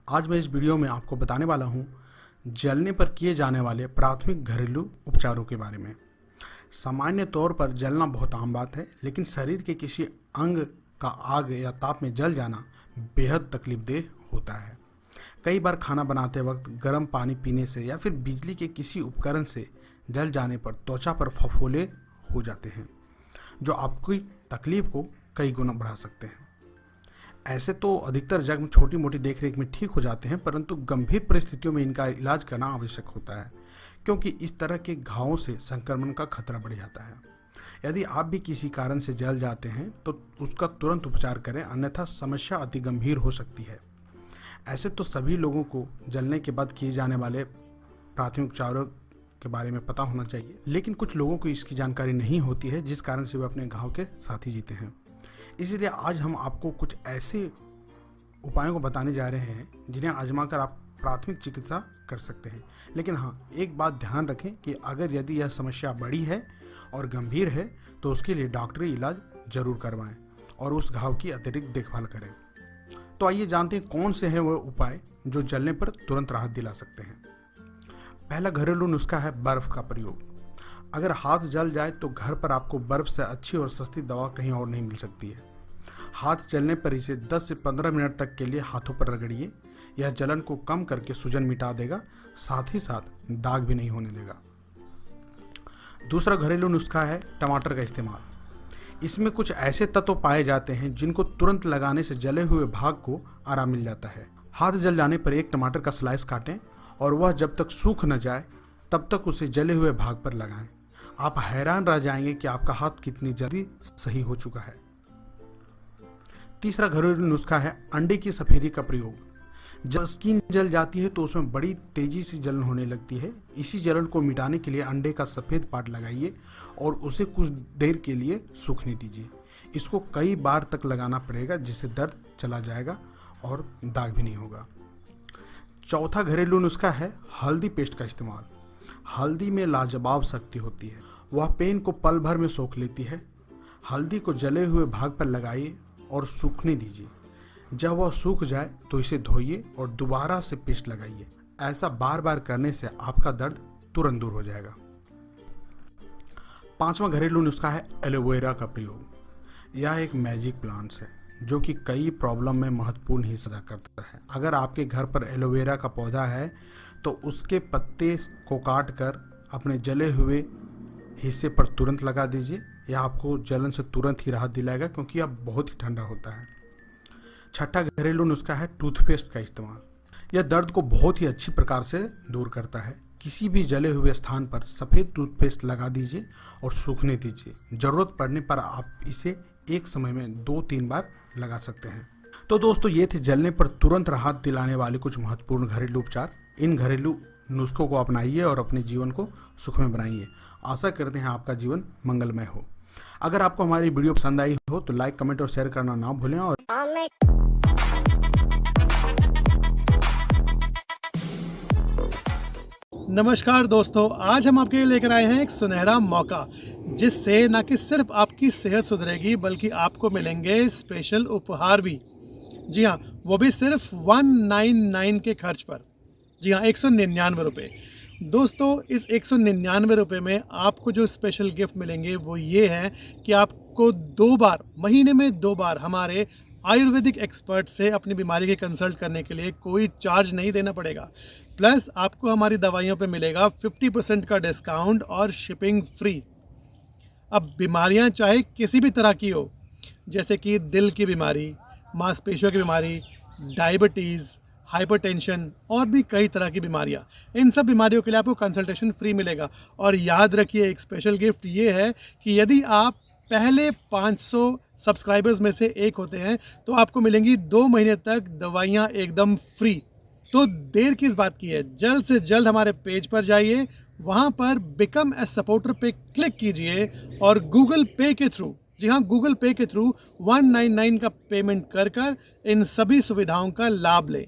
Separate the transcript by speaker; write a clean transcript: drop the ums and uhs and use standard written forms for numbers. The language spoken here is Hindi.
Speaker 1: आज मैं इस वीडियो में आपको बताने वाला हूँ जलने पर किए जाने वाले प्राथमिक घरेलू उपचारों के बारे में। सामान्य तौर पर जलना बहुत आम बात है, लेकिन शरीर के किसी अंग का आग या ताप में जल जाना बेहद तकलीफदेह होता है। कई बार खाना बनाते वक्त गर्म पानी पीने से या फिर बिजली के किसी उपकरण से जल जाने पर त्वचा पर फफोले हो जाते हैं, जो आपकी तकलीफ को कई गुना बढ़ा सकते हैं। ऐसे तो अधिकतर जख्म छोटी मोटी देखरेख में ठीक हो जाते हैं, परंतु गंभीर परिस्थितियों में इनका इलाज करना आवश्यक होता है, क्योंकि इस तरह के घावों से संक्रमण का खतरा बढ़ जाता है। यदि आप भी किसी कारण से जल जाते हैं तो उसका तुरंत उपचार करें, अन्यथा समस्या अति गंभीर हो सकती है। ऐसे तो सभी लोगों को जलने के बाद किए जाने वाले प्राथमिक उपचारों के बारे में पता होना चाहिए, लेकिन कुछ लोगों को इसकी जानकारी नहीं होती है, जिस कारण से वे अपने घाव के साथ ही जीते हैं। इसलिए आज हम आपको कुछ ऐसे उपायों को बताने जा रहे हैं जिन्हें आजमाकर आप प्राथमिक चिकित्सा कर सकते हैं। लेकिन हाँ, एक बात ध्यान रखें कि अगर यदि यह समस्या बड़ी है और गंभीर है तो उसके लिए डॉक्टरी इलाज जरूर करवाएं और उस घाव की अतिरिक्त देखभाल करें। तो आइए जानते हैं कौन से हैं वो उपाय जो जलने पर तुरंत राहत दिला सकते हैं। पहला घरेलू नुस्खा है बर्फ का प्रयोग। अगर हाथ जल जाए तो घर पर आपको बर्फ से अच्छी और सस्ती दवा कहीं और नहीं मिल सकती है। हाथ जलने पर इसे 10 से 15 मिनट तक के लिए हाथों पर रगड़िए। यह जलन को कम करके सूजन मिटा देगा, साथ ही साथ दाग भी नहीं होने देगा। दूसरा घरेलू नुस्खा है टमाटर का इस्तेमाल। इसमें कुछ ऐसे तत्व पाए जाते हैं जिनको तुरंत लगाने से जले हुए भाग को आराम मिल जाता है। हाथ जल जाने पर एक टमाटर का स्लाइस काटें और वह जब तक सूख न जाए तब तक उसे जले हुए भाग पर लगाएं। आप हैरान रह जाएंगे कि आपका हाथ कितनी जल्दी सही हो चुका है। तीसरा घरेलू नुस्खा है अंडे की सफेदी का प्रयोग। जब स्किन जल जाती है तो उसमें बड़ी तेजी से जलन होने लगती है। इसी जलन को मिटाने के लिए अंडे का सफेद पार्ट लगाइए और उसे कुछ देर के लिए सूखने दीजिए। इसको कई बार तक लगाना पड़ेगा, जिससे दर्द चला जाएगा और दाग भी नहीं होगा। चौथा घरेलू नुस्खा है हल्दी पेस्ट का इस्तेमाल। हल्दी में लाजवाब शक्ति होती है, वह पेन को पल भर में सोख लेती है। हल्दी को जले हुए भाग पर लगाइए और सूखने दीजिए। जब वह सूख जाए तो इसे धोइए और दोबारा से पेस्ट लगाइए। ऐसा बार बार करने से आपका दर्द तुरंत दूर हो जाएगा। पांचवा घरेलू नुस्खा है एलोवेरा का प्रयोग। यह एक मैजिक प्लांट है जो कि कई प्रॉब्लम में महत्वपूर्ण हिस्सा अदा करता है। अगर आपके घर पर एलोवेरा का पौधा है तो उसके पत्ते को काट कर अपने जले हुए हिस्से पर तुरंत लगा दीजिए। यह आपको जलन से तुरंत ही राहत दिलाएगा, क्योंकि यह बहुत ही ठंडा होता है। छठा घरेलू नुस्खा है टूथपेस्ट का इस्तेमाल। यह दर्द को बहुत ही अच्छी प्रकार से दूर करता है। किसी भी जले हुए स्थान पर सफ़ेद टूथपेस्ट लगा दीजिए और सूखने दीजिए। ज़रूरत पड़ने पर आप इसे एक समय में 2-3 बार लगा सकते हैं। तो दोस्तों, ये थे जलने पर तुरंत राहत दिलाने वाले कुछ महत्वपूर्ण घरेलू उपचार। इन घरेलू नुस्खों को अपनाइए और अपने जीवन को सुखमय बनाइए। आशा करते हैं आपका जीवन मंगलमय हो। अगर आपको हमारी वीडियो पसंद आई हो तो लाइक, कमेंट और शेयर करना ना भूलें। और
Speaker 2: नमस्कार दोस्तों, आज हम आपके लिए लेकर आए हैं एक सुनहरा मौका, जिससे न कि सिर्फ आपकी सेहत सुधरेगी बल्कि आपको मिलेंगे स्पेशल उपहार भी। जी हाँ, वो भी सिर्फ 199 के खर्च पर। जी हाँ, 199 रुपये। दोस्तों, इस 199 रुपये में आपको जो स्पेशल गिफ्ट मिलेंगे वो ये हैं कि आपको 2 बार, महीने में 2 बार हमारे आयुर्वेदिक एक्सपर्ट से अपनी बीमारी के कंसल्ट करने के लिए कोई चार्ज नहीं देना पड़ेगा। प्लस आपको हमारी दवाइयों पे मिलेगा 50% का डिस्काउंट और शिपिंग फ्री। अब बीमारियां चाहे किसी भी तरह की हो, जैसे कि दिल की बीमारी, मांसपेशियों की बीमारी, डायबिटीज़, हाइपरटेंशन और भी कई तरह की बीमारियां, इन सब बीमारियों के लिए आपको कंसल्टेशन फ्री मिलेगा। और याद रखिए, एक स्पेशल गिफ्ट ये है कि यदि आप पहले 500 सब्सक्राइबर्स में से एक होते हैं तो आपको मिलेंगी 2 महीने तक दवाइयाँ एकदम फ्री। तो देर किस बात की है, जल्द से जल्द हमारे पेज पर जाइए, वहाँ पर बिकम ए सपोर्टर पे क्लिक कीजिए और गूगल पे के थ्रू, जी हाँ, गूगल पे के थ्रू 199 का पेमेंट कर इन सभी सुविधाओं का लाभ लें।